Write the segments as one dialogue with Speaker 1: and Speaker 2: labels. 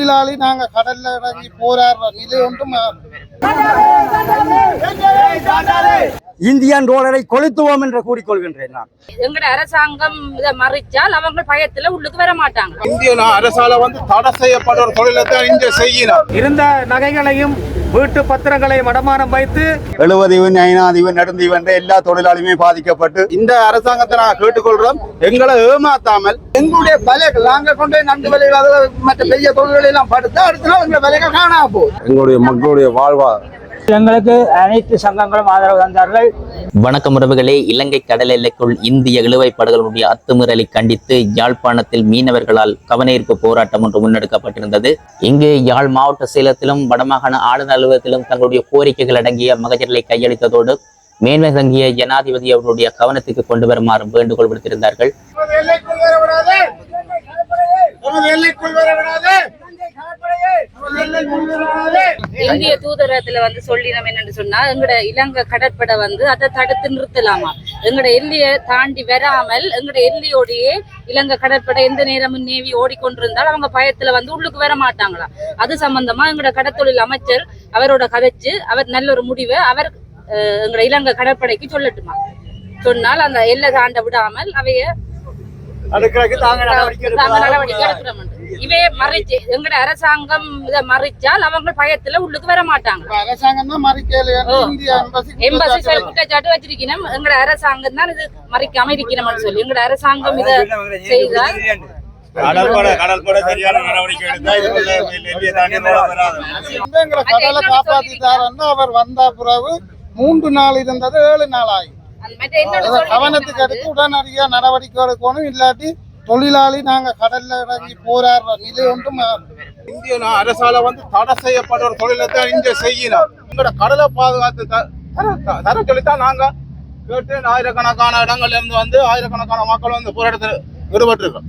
Speaker 1: தொழிலாளி நாங்க கடல்ல இறங்கி போராடுற நிலை ஒன்றும்
Speaker 2: இந்தியன் டாலரை கொளுத்துவோம் என்று கூறிக்கொள்கின்றேன். நான்
Speaker 3: எங்கட அரசாங்கம் இதை மறைச்சால் அவங்க பயத்துல உள்ளுக்கு வர மாட்டாங்க.
Speaker 1: இந்திய அரசால தடை செய்யப்பட்ட ஒரு தொழிலத்தை இங்க செய்யணும்.
Speaker 4: இருந்த நகைகளையும் வீட்டு பத்திரங்களையும் அடமானம் வைத்து
Speaker 2: 70 50 நெடுந்தீவு என்ற எல்லா தொழிலாளியுமே பாதிக்கப்பட்டு
Speaker 1: இந்த அரசாங்கத்தை நான் கேட்டுக்கொள்றோம், எங்களை ஏமாத்தாமல் எங்களுடைய விலைகள் நாங்க கொண்டு நண்டு விலைகள் மற்ற பெரிய தொழில்களை எல்லாம் படுத்து அடுத்த நாள் எங்க விலைகள் காணாம போகுது.
Speaker 2: எங்களுடைய மக்களுடைய வாழ்வாதாரம்
Speaker 4: எங்களுக்கு அனைத்து சங்கங்களும் ஆதரவு தந்தார்கள்.
Speaker 5: வணக்கம் உறவுகளே, இலங்கை கடல் எல்லைக்குள் இந்திய இழுவைப் படகுகளுடைய அத்துமீறலை கண்டித்து யாழ்ப்பாணத்தில் மீனவர்களால் கவனஈர்ப்பு போராட்டம் ஒன்று முன்னெடுக்கப்பட்டிருந்தது. இங்கு யாழ் மாவட்ட செயலகத்திலும் வடமாகாண ஆளுநர் அலுவலகத்திலும் தங்களுடைய கோரிக்கைகள் அடங்கிய மகஜர்களை கையளித்ததோடு மேன்மை தங்கிய ஜனாதிபதி அவருடைய கவனத்துக்கு கொண்டு வருமாறு வேண்டுகோள் விடுத்திருந்தார்கள்.
Speaker 3: இந்திய தூதரகத்துல சொல்லினோம் என்னன்னு சொன்னா, எங்கட இலங்கை கடற்படை அதை தடுத்து நிறுத்தலாமா, எங்கட எல்லையை தாண்டி வராமல் எங்கட எல்லையோடையே இலங்கை கடற்படை எந்த நேரமும் நேவி ஓடிக்கொண்டிருந்தால் அவங்க பயத்துல உள்ளுக்கு வர மாட்டாங்களா. அது சம்பந்தமா எங்கட கடற்தொழில் அமைச்சர் அவரோட கதைச்சு அவர் நல்ல ஒரு முடிவை அவர் எங்கட இலங்கை கடற்படைக்கு சொல்லட்டுமா. சொன்னால் அந்த எல்லை தாண்ட விடாமல் அவைய நடவடிக்கை எடுக்கிறோம். இவே மறைச்சு எங்கட அரசாங்கம் இதை மறைச்சால் அவங்க பயத்துல உள்ளுக்கு வர மாட்டாங்க.
Speaker 1: அரசாங்கம் தான்
Speaker 3: எம்பசி குற்றச்சாட்டு வச்சிருக்கணும். எங்கட அரசாங்கம் தான் இது மறைக்காம இருக்கணும்னு சொல்லி எங்கட அரசாங்கம் இதை செய்தால்
Speaker 1: கடலை காப்பாத்திட்டாருன்னா அவர் வந்தா பிறகு 3 நாள் இருந்தது 7 நாள் ஆகி கவனத்துக்கு எடுத்து உடனடியா நடவடிக்கை எடுக்கணும். இல்லாட்டி தொழிலாளி நாங்க கடல்ல இறங்கி போராடுற நிலை ஒன்றும் இந்திய அரசால தடை செய்யப்பட்ட ஒரு தொழிலத்தை இங்க செய்யணும். எங்களோட கடலை பாதுகாத்து தர சொல்லித்தான் நாங்க கேட்டு ஆயிரக்கணக்கான இடங்கள்ல இருந்து ஆயிரக்கணக்கான மக்கள் போராட்டத்தில் ஈடுபட்டிருக்கோம்.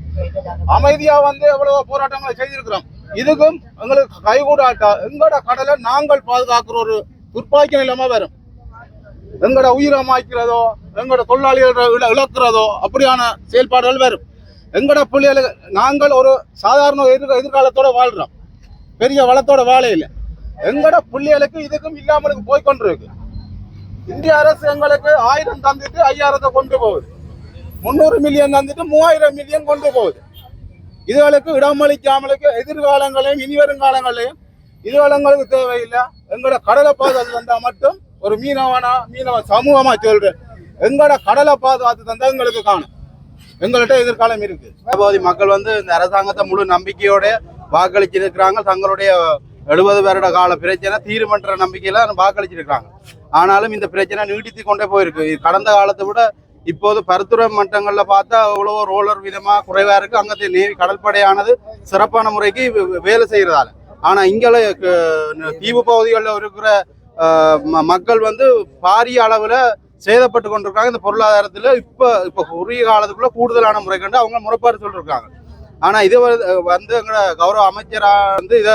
Speaker 1: அமைதியா எவ்வளவு போராட்டங்களை செய்திருக்கிறோம். இதுக்கும் எங்களுக்கு கைகூடாட்டா எங்களோட கடலை நாங்கள் பாதுகாக்கிற ஒரு துர்ப்பாக்கிய நிலைமை வரும். எங்களோட உயிரமாக்கிறதோ எங்களோட தொழிலாளிகள் இழக்கிறதோ அப்படியான செயல்பாடுகள் வரும். எங்களோட பிள்ளைகளுக்கு நாங்கள் ஒரு சாதாரண எதிர்காலத்தோட வாழ்றோம், பெரிய வளத்தோட வாழையில எங்களோட பிள்ளைகளுக்கு இதுக்கும் இல்லாமலுக்கு போய்கொண்டிருக்கு. இந்திய அரசு எங்களுக்கு 1000 தந்துட்டு 5000 கொண்டு போகுது, 300 மில்லியன் தந்துட்டு 3000 மில்லியன் கொண்டு போகுது. இதுகளுக்கு இடமளிக்காமலுக்கு எதிர்காலங்களையும் இனி வருங்காலங்களையும் இதுகளுக்கு தேவையில்லை. எங்களோட கடலை பாதுகாத்து தந்தா மட்டும் ஒரு மீனவ சமூகமா சொல்றேன், எங்களோட கடலை பாதுகாத்து தந்தா எங்களுக்கு காணும். எங்கள்கிட்ட எதிர்காலம் இருக்கு.
Speaker 2: பகுதி மக்கள் இந்த அரசாங்கத்தை முழு நம்பிக்கையோட வாக்களிச்சிருக்கிறாங்க. தங்களுடைய 70 வருட கால பிரச்சனை தீர்மன்ற நம்பிக்கையில வாக்களிச்சிருக்கிறாங்க. ஆனாலும் இந்த பிரச்சனை நீடித்து கொண்டே போயிருக்கு. கடந்த காலத்தை விட இப்போது பருத்துறை மட்டங்கள்ல பார்த்தா அவ்வளவோ ரோலர் விதமா குறைவா இருக்கு. அங்கத்தை நேவி கடற்படையானது சிறப்பான முறைக்கு வேலை செய்யறதால. ஆனா இங்க தீவு பகுதிகளில் இருக்கிற மக்கள் பாரிய அளவுல சேதப்பட்டு கொண்டிருக்காங்க. இந்த பொருளாதாரத்துல இப்ப குறுகிய காலத்துக்குள்ள கூடுதலான முறை கண்டு அவங்க முறைப்பாடு சொல்லிருக்காங்க. ஆனா இது எங்களோட கௌரவ அமைச்சரா இத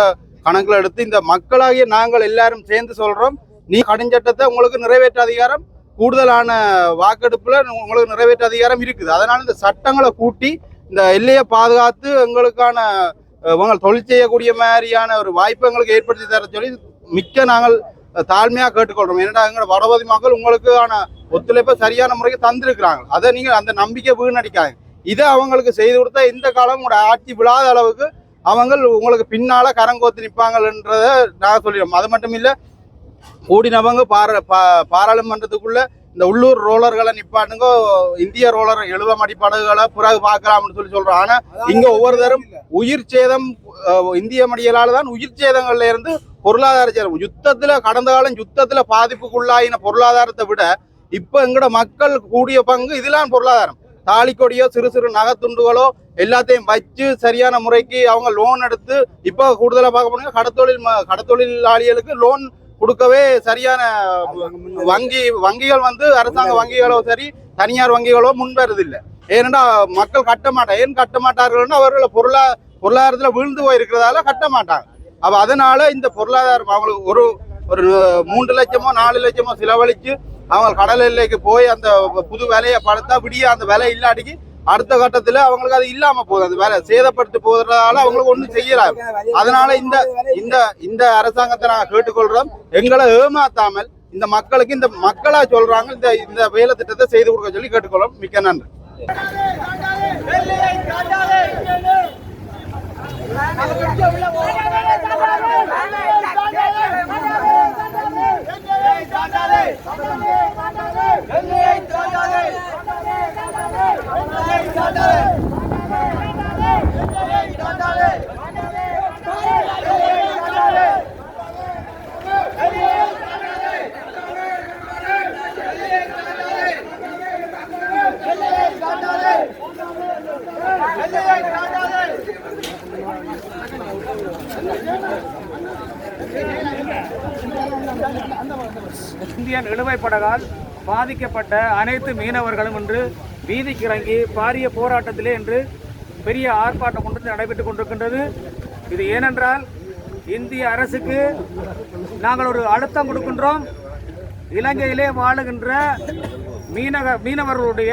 Speaker 2: கணக்குல எடுத்து இந்த மக்களாகிய நாங்கள் எல்லாரும் சேர்ந்து சொல்றோம், நீ கடுஞ்சட்டத்தை உங்களுக்கு நிறைவேற்ற அதிகாரம் கூடுதலான வாக்கெடுப்புல உங்களுக்கு நிறைவேற்ற அதிகாரம் இருக்குது. அதனால இந்த சட்டங்களை கூட்டி இந்த எல்லையை பாதுகாத்து எங்களுக்கான தொழில் செய்யக்கூடிய மாதிரியான ஒரு வாய்ப்பை எங்களுக்கு ஏற்படுத்தி தர சொல்லி மிக்க நாங்கள் தாழ்மையா கேட்டுக்கொள்றோம். ஏன்னா எங்களோட வடபகுதி மக்கள் உங்களுக்கான ஒத்துழைப்பை சரியான முறைக்கு தந்திருக்கிறாங்க. அதை நீங்க அந்த நம்பிக்கை வீணடிக்காங்க. இதை அவங்களுக்கு செய்து கொடுத்தா இந்த காலம் உங்களோட ஆட்சி விழாத அளவுக்கு அவங்க உங்களுக்கு பின்னால கரங்கோத்து நிற்பாங்கன்றத நாங்கள் சொல்லிடுறோம். அது மட்டும் இல்லை, கூடினவங்க பாராளுமன்றத்துக்குள்ள இந்த உள்ளூர் ரோலர்களை நிப்பாட்டுங்க, இந்திய ரோலர் 70 மடிப்படகுகளை பிறகு பார்க்கலாம்னு சொல்றோம். ஆனா இங்க ஒவ்வொருத்தரும் உயிர் சேதம் இந்திய மடியலால தான் உயிர் சேதங்கள்ல இருந்து பொருளாதார சேதம் யுத்தத்துல கடந்த காலம் யுத்தத்துல பாதிப்புக்குள்ளாயின பொருளாதாரத்தை விட இப்ப எங்கட மக்கள் கூடிய பங்கு இதெல்லாம் பொருளாதாரம். தாலிக்கொடியோ சிறு சிறு நகைத்துண்டுகளோ எல்லாத்தையும் வச்சு சரியான முறைக்கு அவங்க லோன் எடுத்து இப்ப கூடுதலா பார்க்க போனீங்க கடத்தொழிலாளிகளுக்கு லோன் கொடுக்கவே சரியான வங்கிகள் அரசாங்க வங்கிகளோ சரி தனியார் வங்கிகளோ முன் வருதில்லை. ஏன்னா மக்கள் கட்ட மாட்டாங்க. ஏன் கட்ட மாட்டார்கள்னா அவர்கள் பொருளாதாரத்துல விழுந்து போயிருக்கிறதால கட்ட மாட்டாங்க. அப்ப அதனால இந்த பொருளாதாரம் அவங்களுக்கு ஒரு 3 லட்சமோ 4 லட்சமோ செலவழிச்சு அவங்க கடல் எல்லைக்கு போய் அந்த புது வேலையை படுத்தா விடிய அந்த வேலை இல்லாட்டிக்கு அடுத்த கட்டத்துல அவங்களுக்கு அது இல்லாம போகுது, அது வேற சேதப்பட்டு போகிறதால அவங்களுக்கு ஒண்ணும் செய்யலாம். அதனால இந்த இந்த இந்த அரசாங்கத்தை நாங்க கேட்டுக்கொள்றோம், எங்களை ஏமாத்தாமல் இந்த மக்களுக்கு இந்த மக்களா சொல்றாங்க இந்த இந்த வேலை திட்டத்தை செய்து கொடுக்க சொல்லி கேட்டுக்கொள்றோம். மிக்க நன்றி.
Speaker 4: இந்தியன் இழுவைப்படகால் பாதிக்கப்பட்ட அனைத்து மீனவர்களும் இன்று வீதிக்கு இறங்கி பாரிய போராட்டத்திலே இன்று பெரிய ஆர்ப்பாட்டம் ஒன்று நடைபெற்றுக் கொண்டிருக்கின்றது. இது ஏனென்றால் இந்திய அரசுக்கு நாங்கள் ஒரு அழுத்தம் கொடுக்கின்றோம். இலங்கையிலே வாழுகின்ற மீனவர்களுடைய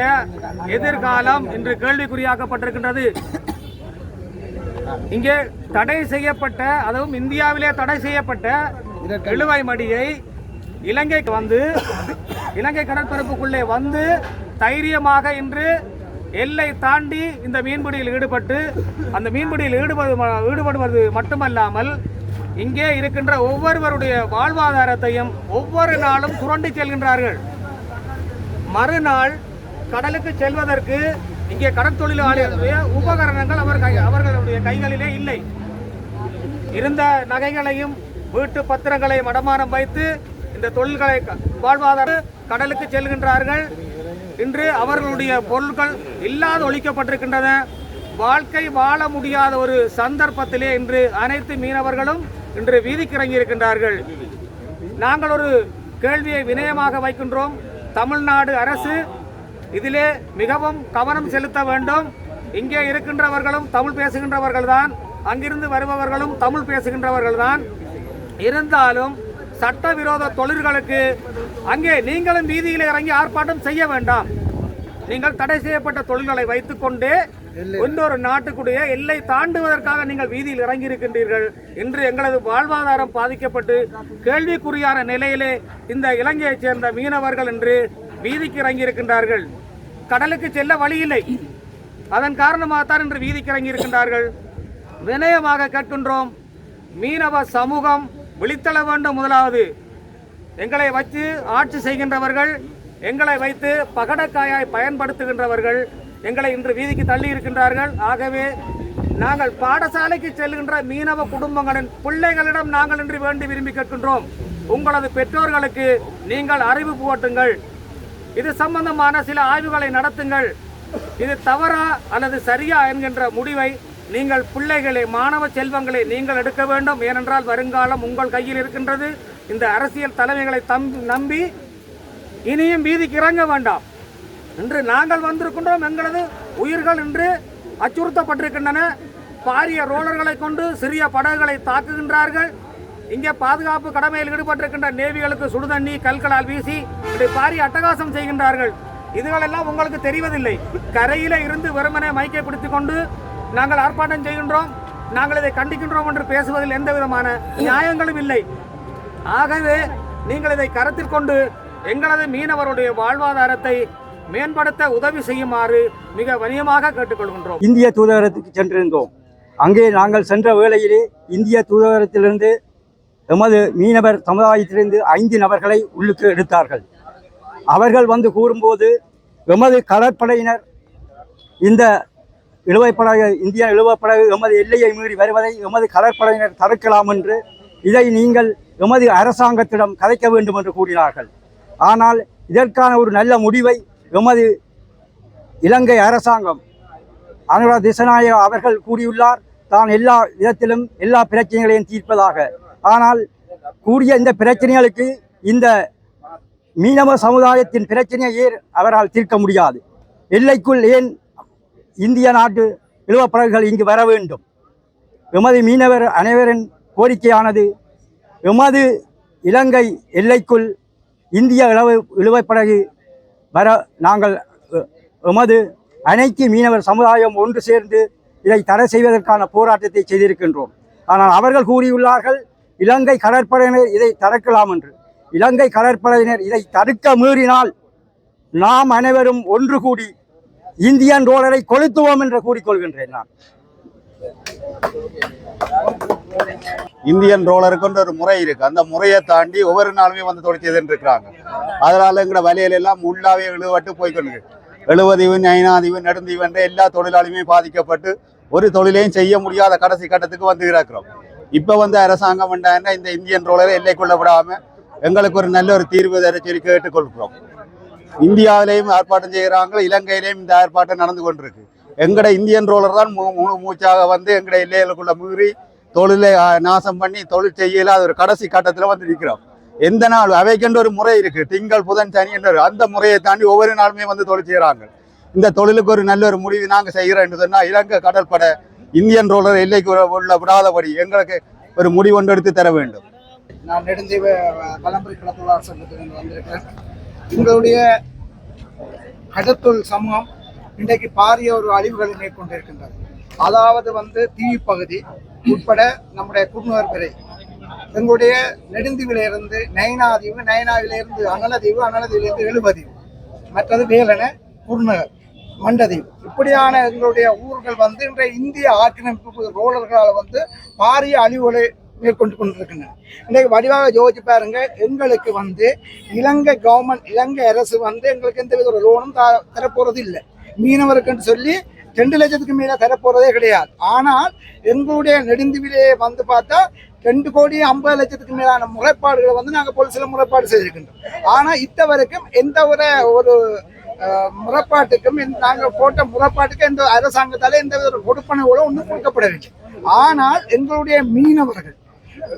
Speaker 4: எதிர்காலம் இன்று கேள்விக்குறியாக்கப்பட்டிருக்கின்றது. இங்கே தடை செய்யப்பட்ட, அதுவும் இந்தியாவிலே தடை செய்யப்பட்ட இழுவை மடியை இலங்கைக்கு வந்து இலங்கை கடற்பரப்புக்குள்ளே வந்து தைரியமாக இன்று எல்லை தாண்டி இந்த மீன்பிடியில் ஈடுபட்டு அந்த மீன்பிடியில் ஈடுபடுவது மட்டுமல்லாமல் இங்கே இருக்கின்ற ஒவ்வொருவருடைய வாழ்வாதாரத்தையும் ஒவ்வொரு நாளும் சுரண்டி செல்கின்றார்கள். மறுநாள் கடலுக்கு செல்வதற்கு இங்கே கடற்தொழிலாளர்களுடைய உபகரணங்கள் அவர்களுடைய கைகளிலே இல்லை. இருந்த நகைகளையும் வீட்டு பத்திரங்களையும் அடமானம் வைத்து இந்த தொழில்களை வாழ்வாதார கடலுக்கு செல்கின்றார்கள். இன்று அவர்களுடைய பொருட்கள் இல்லாது ஒழிக்கப்பட்டிருக்கின்றன. வாழ்க்கை வாழ முடியாத ஒரு சந்தர்ப்பத்திலே இன்று அனைத்து மீனவர்களும் இன்று வீதிக்கு இறங்கி இருக்கின்றார்கள். நாங்கள் ஒரு கேள்வியை வினயமாக வைக்கின்றோம். தமிழ்நாடு அரசு இதிலே மிகவும் கவனம் செலுத்த வேண்டும். இங்கே இருக்கின்றவர்களும் தமிழ் பேசுகின்றவர்கள்தான், அங்கிருந்து வருபவர்களும் தமிழ் பேசுகின்றவர்கள்தான். இருந்தாலும் சட்டவிரோத தொழில்களுக்கு அங்கே நீங்களும் வீதியில் இறங்கி ஆர்ப்பாட்டம் செய்ய வேண்டாம். நீங்கள் தடை செய்யப்பட்ட தொழில்களை வைத்துக்கொண்டே இன்னொரு நாட்டுக்குடைய எல்லை தாண்டுவதற்காக நீங்கள் வீதியில் இறங்கி இருக்கின்றீர்கள். இன்று எங்களது வாழ்வாதாரம் பாதிக்கப்பட்டு கேள்விக்குறியான நிலையிலே இந்த இலங்கையைச் சேர்ந்த மீனவர்கள் இன்று வீதிக்கு இறங்கி இருக்கின்றார்கள். கடலுக்கு செல்ல வழி இல்லை, அதன் காரணமாகத்தான் இன்று வீதிக்கு இறங்கி இருக்கின்றார்கள். வினயமாக கேட்கின்றோம், மீனவ சமூகம் விழித்தள வேண்டும். முதலாவது, எங்களை வைத்து ஆட்சி செய்கின்றவர்கள், எங்களை வைத்து பகடக்காயாய் பயன்படுத்துகின்றவர்கள் எங்களை இன்று வீதிக்கு தள்ளி இருக்கின்றார்கள். ஆகவே நாங்கள் பாடசாலைக்கு செல்கின்ற மீனவ குடும்பங்களின் பிள்ளைகளிடம் நாங்கள் இன்று வேண்டி விரும்பி கேட்கின்றோம், உங்களது பெற்றோர்களுக்கு நீங்கள் அறிவு புகட்டுங்கள். இது சம்பந்தமான சில ஆய்வுகளை நடத்துங்கள். இது தவறா அல்லது சரியா என்கின்ற முடிவை நீங்கள் பிள்ளைகளை, மாணவ செல்வங்களை நீங்கள் எடுக்க வேண்டும். ஏனென்றால் வருங்காலம் உங்கள் கையில் இருக்கின்றது. இந்த அரசியல் தலைமைகளை நம்பி இனியும் வீதிக்கு இறங்க வேண்டாம். இன்று நாங்கள் வந்திருக்கின்றோம், எங்களது உயிர்கள் இன்று அச்சுறுத்தப்பட்டிருக்கின்றன. பாரிய ரோலர்களை கொண்டு சிறிய படகுகளை தாக்குகின்றார்கள். இங்கே பாதுகாப்பு கடமையில் ஈடுபட்டிருக்கின்ற நேவிகளுக்கு சுடுதண்ணி கல்களால் வீசி பாரிய அட்டகாசம் செய்கின்றார்கள். இதுகளெல்லாம் உங்களுக்கு தெரிவதில்லை. கரையில இருந்து வெறுமனே மைக்கை பிடித்துக் கொண்டு நாங்கள் ஆர்ப்பாட்டம் செய்கின்றோம், நாங்கள் இதை கண்டிக்கின்றோம் என்று பேசுவதில் எந்த விதமான நியாயங்களும் இல்லை. ஆகவே நீங்கள் இதை கருத்தில் கொண்டு எங்களது மீனவருடைய வாழ்வாதாரத்தை மேம்படுத்த உதவி செய்யுமாறு மிக வலியமாக கேட்டுக்கொள்கின்றோம்.
Speaker 6: இந்திய தூதரகத்துக்கு சென்றிருந்தோம். அங்கே நாங்கள் சென்ற வேளையிலே இந்திய தூதரகத்திலிருந்து எமது மீனவர் சமுதாயத்திலிருந்து 5 நபர்களை உள்ளுக்கு எடுத்தார்கள். அவர்கள் வந்து கூறும்போது எமது கடற்படையினர் இந்த இழுவைப்படகு, இந்திய இழுவைப்படகு எமது எல்லையை மீறி வருவதை எமது கடற்படையினர் தடுக்கலாம் என்று, இதை நீங்கள் எமது அரசாங்கத்திடம் கதைக்க வேண்டும் என்று கூறினார்கள். ஆனால் இதற்கான ஒரு நல்ல முடிவை எமது இலங்கை அரசாங்கம் அனுரா திசநாயக அவர்கள் கூறியுள்ளார். தான் எல்லா விதத்திலும் எல்லா பிரச்சனைகளையும் தீர்ப்பதாக. ஆனால் கூடிய இந்த பிரச்சனைகளுக்கு இந்த மீனவ சமுதாயத்தின் பிரச்சனையை ஏன் அவரால் தீர்க்க முடியாது? எல்லைக்குள் ஏன் இந்திய நாட்டு இழுவப்படகுகள் இங்கு வர வேண்டும்? எமது மீனவர் அனைவரின் கோரிக்கையானது, எமது இலங்கை எல்லைக்குள் இந்திய இழுவைப்படகு வர நாங்கள் எமது அனைத்து மீனவர் சமுதாயம் ஒன்று சேர்ந்து இதை தடை செய்வதற்கான போராட்டத்தை செய்திருக்கின்றோம். ஆனால் அவர்கள் கூறியுள்ளார்கள் இலங்கை கடற்படையினர் இதை தடுக்கலாம் என்று. இலங்கை கடற்படையினர் இதை தடுக்க மீறினால் நாம் அனைவரும் ஒன்று கூடி இந்தியன் ரோலரை கொளுத்துவோம் என்று கூறிக்கொள்கின்றேன். நான்
Speaker 2: இந்தியன் ரோலருக்கு ஒரு முறை இருக்கு. அந்த முறையை தாண்டி ஒவ்வொரு நாளுமே வந்து தொழில் செய்துட்டு இருக்கிறாங்க. அதனால எங்களோட வலையில எல்லாம் உள்ளாவே இழுவட்டு போய்க்கொண்டு எழுவதீவு, நைனாதீவு, நெடுந்தீவு என்ற எல்லா தொழிலாளியுமே பாதிக்கப்பட்டு ஒரு தொழிலையும் செய்ய முடியாத கடைசி கட்டத்துக்கு வந்து இருக்கிறோம். இப்ப வந்து அரசாங்கம் வேண்டாம் இந்த இந்தியன் ரோலரை எல்லைக்குள்ள விடாம எங்களுக்கு ஒரு நல்ல ஒரு தீர்வு தர சொல்லி கேட்டுக்கொள்கிறோம். இந்தியாவிலேயும் ஆர்ப்பாட்டம் செய்கிறாங்க, இலங்கையிலேயும் இந்த ஆர்ப்பாட்டம் நடந்து கொண்டிருக்கு. எங்கட இந்தியன் ரோலர் தான் முழு மூச்சாக வந்து எங்கட எல்லைகளுக்குள்ள மீறி தொழிலை நாசம் பண்ணி தொழில் செய்யல. அது ஒரு கடைசி கட்டத்தில் வந்து நிற்கிறோம். எந்த நாள் அவைக்கென்ற ஒரு முறை இருக்கு, திங்கள் புதன் சனி என்ற அந்த முறையை தாண்டி ஒவ்வொரு நாளுமே வந்து தொழில் செய்கிறாங்க. இந்த தொழிலுக்கு ஒரு நல்ல ஒரு முடிவு நாங்கள் செய்கிறோம் என்று சொன்னால் இலங்கை கடற்படை இந்தியன் ரோலர் எல்லைக்கு உள்ள விடாதபடி எங்களுக்கு ஒரு முடிவு ஒன்று எடுத்து தர வேண்டும்.
Speaker 1: நான் நெடுந்தீவு பலம்புரி கடத்தொழிலாளர் சங்கத்திலிருந்து வந்திருக்கிறேன். எங்களுடைய கடத்தொழில் சமூகம் இன்றைக்கு பாரிய ஒரு அழிவுகளை மேற்கொண்டிருக்கின்றது. அதாவது வந்து தீவு பகுதி உட்பட நம்முடைய குன்னூர் பிறை, எங்களுடைய நெடுந்தீவிலிருந்து நயனாதீவு, நயனாவிலிருந்து அனலதீவு, அனலதீவிலிருந்து எழுபதீவு, மற்றது வேலன, குர்நகர், மண்டதீவு, இப்படியான எங்களுடைய ஊர்கள் வந்து இன்றைய இந்திய ஆக்கிரமிப்பு ரோலர்களால் வந்து பாரிய அழிவுகளை மேற்கொண்டு கொண்டிருக்கின்றன. இன்றைக்கு வடிவாக யோசிச்சு பாருங்க, எங்களுக்கு வந்து இலங்கை கவர்மெண்ட், இலங்கை அரசு வந்து எங்களுக்கு எந்த வித ஒரு லோனும் தரப்போறது இல்லை. மீனவருக்குன்னு சொல்லி 2 லட்சத்துக்கு மேலே தரப்போறதே கிடையாது. ஆனால் எங்களுடைய நெடுந்தீவிலே வந்து பார்த்தா 2,50,00,000 மேலான முறைப்பாடுகளை வந்து நாங்கள் போலீஸில் முறைப்பாடு செய்திருக்கின்றோம். ஆனால் இத்தவரைக்கும் எந்த ஒரு முறைப்பாட்டுக்கும் நாங்கள் போட்ட முறைப்பாட்டுக்கு எந்த அரசாங்கத்தால் எந்த வித கொடுப்பனவுகளும் ஒன்றும் கொடுக்கப்படவில்லை. ஆனால் எங்களுடைய மீனவர்கள்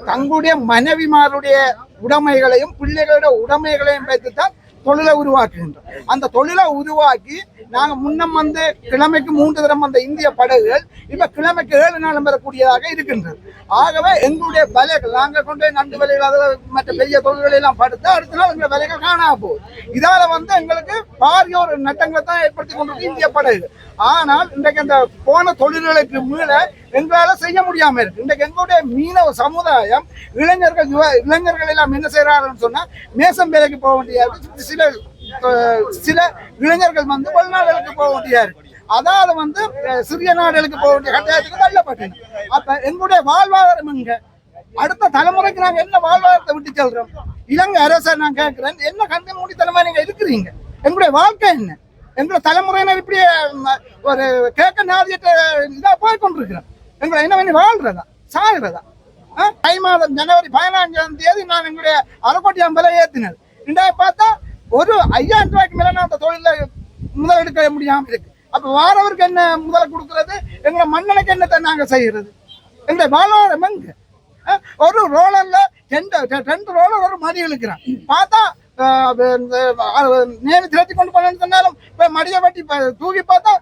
Speaker 1: தங்களுடைய மனைவிமாருடைய உடைமைகளையும் பிள்ளைகளுடைய உடைமைகளையும் வைத்துத்தான் தொழிலை உருவாக்குகின்றோம். அந்த தொழிலை உருவாக்கி நாங்கள் முன்னம் வந்து கிழமைக்கு 3 தரம் வந்த இந்திய படகுகள் இப்ப கிழமைக்கு 7 நாளும் பெறக்கூடியதாக இருக்கின்றது. ஆகவே எங்களுடைய வலைகள் நாங்கள் கொண்டு நண்டு வலைகள், அதில் மற்ற பெரிய தொழில்களை எல்லாம் படுத்து அடுத்த நாள் எங்களுடைய வலைகள் காணாம போகுது. இதால வந்து எங்களுக்கு பாரிய ஒரு நட்டங்களை தான் ஏற்படுத்தி கொண்டிருக்கு இந்திய படகுகள். ஆனால் இன்றைக்கு அந்த போன தொழில்களுக்கு மீள எங்களால் செய்ய முடியாம இருக்கு. இன்றைக்கு எங்களுடைய மீனவ சமுதாயம் இளைஞர்கள் எல்லாம் என்ன செய்யறாங்கன்னு சொன்னா மேசம் வேலைக்கு போக வேண்டிய சில இளைஞர்கள் வந்து வெளிநாடுகளுக்கு போக வேண்டியாரு, அதாவது வந்து சிறிய நாடுகளுக்கு போக வேண்டிய கட்டாயத்துக்கு தள்ளப்பட்டேன். அப்ப எங்களுடைய வாழ்வாதாரம் எங்க? அடுத்த தலைமுறைக்கு நாங்க என்ன வாழ்வாதாரத்தை விட்டு செல்றோம்? இலங்கை அரசை நான் கேட்கிறேன், என்ன கண்ட மூடித்தனமா நீங்க இருக்கிறீங்க? எங்களுடைய வாழ்க்கை என்ன? எங்களுடைய தலைமுறையினர் இப்படி ஒரு கேட்க நாதியத்தை இதா போய் கொண்டிருக்கிறோம். எங்களை என்ன பண்ணி வாழ்றதா சாகுறதா? தை மாதம் ஜனவரி 15ஆம் தேதி நான் எங்களுடைய அரைக்கோட்டியாம் விலை ஏற்றினது. இன்றைய பார்த்தா ஒரு 5000 ரூபாய்க்கு மேல நான் அந்த தொழில முதல் எடுக்க முடியாம இருக்கு. அப்ப வாரவருக்கு என்ன முதல் கொடுக்கறது? எங்களை மண்ணனுக்கு என்னத்தை நாங்க செய்யறது? எங்களுடைய வாழ்வாதாரம் எங்க? ஒரு ரோலர்ல 2 ரோலர் ஒரு மடி இழுக்கிறான். பார்த்தா நேவி திரட்டி கொண்டு போனேன்னு சொன்னாலும் இப்ப மடியை வெட்டி தூக்கி பார்த்தா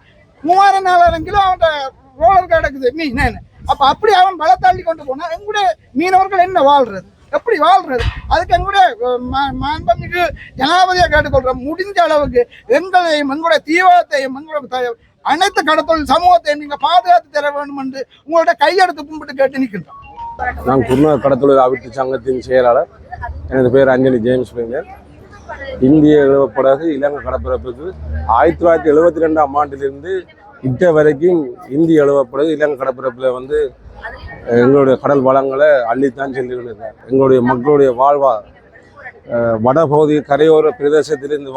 Speaker 1: 3000-4000 கிலோ அவன் ரோலர் கிடக்குது மீன். அப்ப அப்படி அவன் பல தள்ளி கொண்டு போனா எங்களுடைய மீனவர்கள் என்ன வாழ்றது? எப்படி வாழ்றது? அதுக்கு எங்களுடைய மாண்புமிகு ஜனாதிபதியை கேட்டுக்கொள்றோம், முடிஞ்ச அளவுக்கு எங்களையும் எங்களுடைய தீவிரத்தையும் எங்களுடைய அனைத்து கடத்தொழில் சமூகத்தையும் நீங்க பாதுகாத்து தர வேண்டும் என்று உங்களோட கையெடுத்து கும்பிட்டு கேட்டு நிற்கின்றோம்.
Speaker 7: நான் குன்னூர் கடத்தொழில் அபிவிருத்தி சங்கத்தின் செயலாளர். எனது பேர் அஞ்சலி ஜேம்ஸ் பிங்கர். இந்திய இழுவப்படகு இலங்கை கடற்பரப்புக்கு 1972ஆம் ஆண்டிலிருந்து இட்ட வரைக்கும் இந்திய இழுவப்படகு இலங்கை கடற்பரப்பில் வந்து எங்களுடைய கடல் வளங்களை அள்ளித்தான் சென்றுள்ளது. எங்களுடைய மக்களுடைய வடபகுதி கரையோர பிரதேசத்திலிருந்து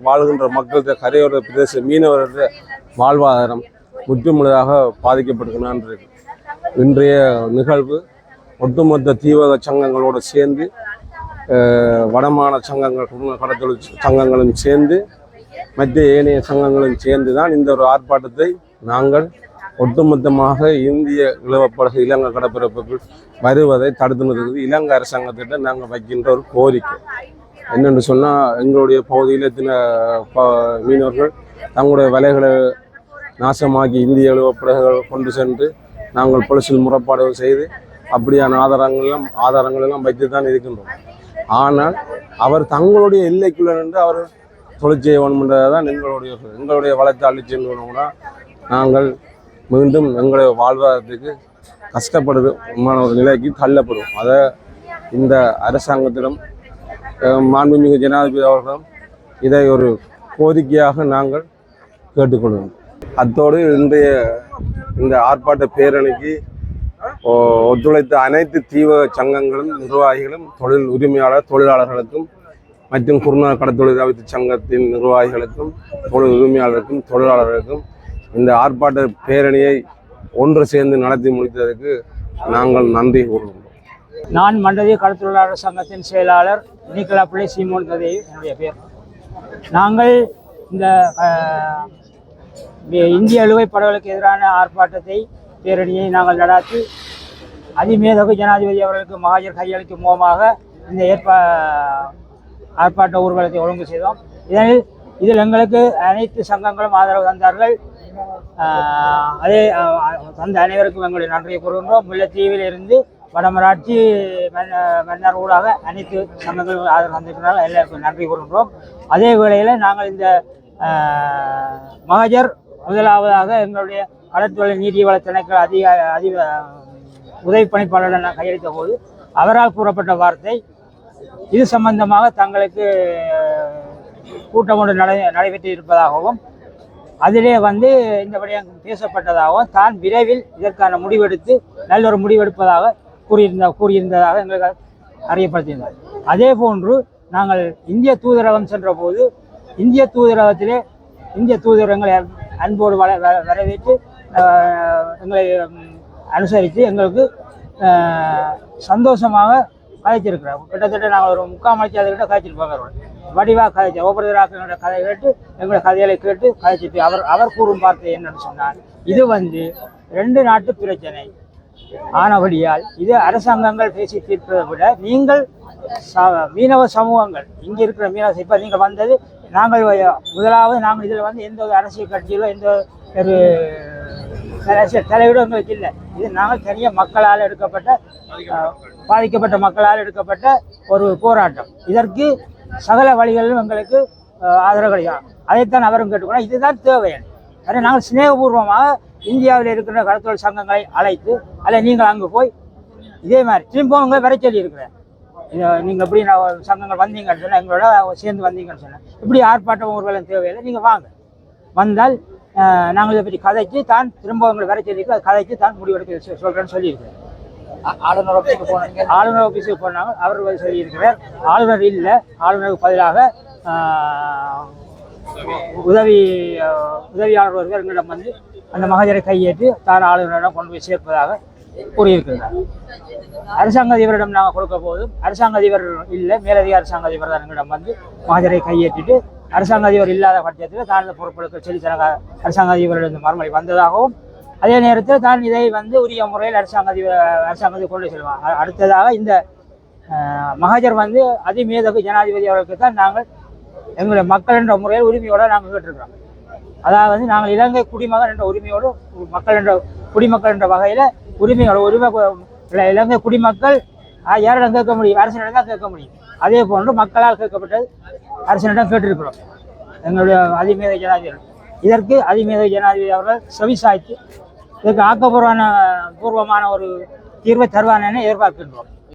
Speaker 7: வாழ்கின்ற மக்களுடைய கரையோர பிரதேச மீனவர்களுடைய வாழ்வாதாரம் முற்றுமுழுதாக பாதிக்கப்படுகிறான். இன்றைய நிகழ்வு ஒட்டுமொத்த தீவக சங்கங்களோடு சேர்ந்து வடமான சங்கங்கள், கடத்தொழில் சங்கங்களும் சேர்ந்து மற்ற ஏனைய சங்கங்களும் சேர்ந்து தான் இந்த ஒரு ஆர்ப்பாட்டத்தை நாங்கள் ஒட்டுமொத்தமாக இந்திய இழுவப்படகு இலங்கை கடற்பரப்புக்கு வருவதை தடுத்து நிறுத்துவது இலங்கை அரசாங்கத்திட்ட நாங்கள் வைக்கின்ற ஒரு கோரிக்கை. என்னென்று சொன்னால், எங்களுடைய பகுதியில் மீனவர்கள் தங்களுடைய வலைகளை நாசமாக்கி இந்திய இழுவப்படகுகள் கொண்டு சென்று நாங்கள் போலீசில் முறைப்பாடுகள் செய்து அப்படியான ஆதாரங்களெல்லாம் வைத்து தான் இருக்கின்றோம். ஆனால் அவர் தங்களுடைய எல்லைக்குள்ள நின்று அவர் தொழிற்சியை வேணுமென்றதை தான் எங்களுடைய வளர்ச்சி அழிச்சு வேணும்னா நாங்கள் மீண்டும் எங்களுடைய வாழ்வாதாரத்துக்கு கஷ்டப்படுமான ஒரு நிலைக்கு தள்ளப்படும். அதை இந்த அரசாங்கத்திடம் மாண்புமிகு ஜனாதிபதி அவர்களும் இதை ஒரு கோரிக்கையாக நாங்கள் கேட்டுக்கொள்வோம். அத்தோடு இன்றைய இந்த ஆர்ப்பாட்ட பேரணிக்கு ஒத்துழைத்த அனைத்து தீவிர சங்கங்களும் நிர்வாகிகளும் தொழில் உரிமையாளர் தொழிலாளர்களுக்கும் மற்றும் குருநா கடத்தொழில் அமைப்பு சங்கத்தின் நிர்வாகிகளுக்கும் தொழில் உரிமையாளருக்கும் தொழிலாளர்களுக்கும் இந்த ஆர்ப்பாட்ட பேரணியை ஒன்று சேர்ந்து நடத்தி முடித்ததற்கு நாங்கள் நன்றி கூறுகிறோம்.
Speaker 8: நான் மண்டதி கடத்தொழிலாளர் சங்கத்தின் செயலாளர் நிக்கலா பிள்ளை சீமோன் கதை என்னுடைய பேர். நாங்கள் இந்த இந்திய இழுவைப் படகுகளுக்கு எதிரான ஆர்ப்பாட்டத்தை பேரணியை நாங்கள் நடாத்தி அதிமேதகு ஜனாதிபதி அவர்களுக்கு மகாஜர் கையளிக்கும் மூலமாக இந்த ஆர்ப்பாட்ட ஊர்வலத்தை ஒழுங்கு செய்தோம். இதில் எங்களுக்கு அனைத்து சங்கங்களும் ஆதரவு தந்தார்கள். தந்த அனைவருக்கும் எங்களுடைய நன்றியை கூறுகின்றோம். முல்லைத்தீவில் இருந்து வடமராட்சி மன்னர் ஊடாக அனைத்து சங்கங்களும் ஆதரவு தந்திருக்கிறார்கள். எல்லாருக்கும் நன்றி கூறுகின்றோம். அதே வேளையில் நாங்கள் இந்த மகாஜர் முதலாவதாக எங்களுடைய கடற்தொழில் நீதிவள திணைக்கள உதவி பணிப்பாளருடன் கையளித்த போது அவரால் கூறப்பட்ட வார்த்தை, இது சம்பந்தமாக தங்களுக்கு கூட்டம் ஒன்று நடைபெற்று இருப்பதாகவும் அதிலே இந்த விடயம் பேசப்பட்டதாகவும் தான் விரைவில் இதற்கான முடிவெடுத்து நல்ல ஒரு முடிவெடுப்பதாக கூறியிருந்ததாக எங்களுக்கு அறியப்படுத்தியிருந்தார். அதே போன்று நாங்கள் இந்திய தூதரகம் சென்ற போது இந்திய தூதரகத்திலே இந்திய தூதரகங்களை அன்போடு வரவேற்று எங்களை அனுசரித்து எங்களுக்கு சந்தோஷமாக கதைச்சிருக்கிறோம். கிட்டத்தட்ட நாங்கள் ஒரு 3/4 மணி நேரத்துக்கிட்ட கதைச்சிருப்பாங்க. வடிவாக கதைச்சோம். ஒவ்வொருத்தராக கதை கேட்டு எங்களுடைய கதைகளை கேட்டு கதைச்சிட்டு அவர் கூறும் வார்த்தை என்னன்னு சொன்னால், இது 2 நாட்டு பிரச்சனை ஆனபடியால் இது அரசாங்கங்கள் பேசி தீர்ப்பதை விட நீங்கள் மீனவ சமூகங்கள் இங்கே இருக்கிற மீனவ இப்போ நீங்கள் வந்தது நாங்கள் முதலாவது நாங்கள் இதில் எந்த ஒரு அரசியல் கட்சியிலோ எந்த ஒரு அரசியல் தலைவரும் எங்களுக்கு இல்லை. இது நாங்கள் தனியாக மக்களால் எடுக்கப்பட்ட பாதிக்கப்பட்ட மக்களால் எடுக்கப்பட்ட ஒரு போராட்டம். இதற்கு சகல வழிகளிலும் எங்களுக்கு ஆதரவு கிடைக்கும். அதைத்தான் அவரும் கேட்டுக்கணும். இதுதான் தேவை. அதை நாங்கள் சிநேகபூர்வமாக இந்தியாவில் இருக்கிற கடத்தொழில் சங்கங்களை அழைத்து நீங்கள் அங்கே போய் இதே மாதிரி திரும்பவும் உங்களை வர சொல்லி இருக்கிறேன். நீங்கள் எப்படி சங்கங்கள் வந்தீங்கன்னு சொன்னால் எங்களோட சேர்ந்து வந்தீங்கன்னு சொன்னேன். இப்படி ஆர்ப்பாட்டம் ஒருவேளை தேவையில்லை, நீங்கள் வாங்க. வந்தால் நாங்கள் இதை பற்றி கதைச்சு தான் திரும்ப உங்களை வர சொல்லியிருக்கோம். அதை கதைச்சு தான் முடிவெடுக்க சொல்கிறேன்னு சொல்லியிருக்கிறேன். ஆளுநர் ஆஃபீஸுக்கு போனாங்க. அவர் சொல்லியிருக்கிறார் ஆளுநர் இல்லை, ஆளுநருக்கு பதிலாக உதவியாளர் ஒருவர் எங்களிடம் அந்த மகஜரை கையேற்று தான் ஆளுநரிடம் கொண்டு போய் சேர்ப்பதாக கூறியிருக்கிறார். அரசாங்க அதிபரிடம் நாங்கள் கொடுக்க போதும் அரசாங்க அதிபர் இல்லை, மேலதிக அரசாங்க அதிபர் தான் எங்களிடம் மகஜரை கையேற்றிட்டு அரசாங்க அதிபர் இல்லாத பட்சத்தில் தான் இந்த பொறுப்பெடுக்க சொல்லி அரசாங்க அதிபரிடம் மறுமொழி வந்ததாகவும் அதே நேரத்தில் தான் இதை உரிய முறையில் அரசாங்கத்தை கொண்டு செல்வாங்க. அடுத்ததாக இந்த மகஜர் அதிமேதகு ஜனாதிபதி அவர்களுக்கு தான் நாங்கள் எங்களுடைய மக்கள் என்ற முறையில் உரிமையோடு நாங்கள் கேட்டிருக்கிறோம். அதாவது நாங்கள் இலங்கை குடிமகன் என்ற உரிமையோடு குடிமக்கள் என்ற வகையில் உரிமை இலங்கை குடிமக்கள் யாரிடம் கேட்க முடியும்? அரசினிடம் தான் கேட்க முடியும். அதே போன்று மக்களால் கேட்கப்பட்டது அரசினிடம் கேட்டிருக்கிறோம் எங்களுடைய அதிமேத ஜனாதிபதி. இதற்கு அதிமேத ஜனாதிபதி அவர்கள் செவிசாய்த்து இதற்கு ஆக்கப்பூர்வமான ஒரு தீர்வை தருவார் என எதிர்பார்க்கின்றோம்.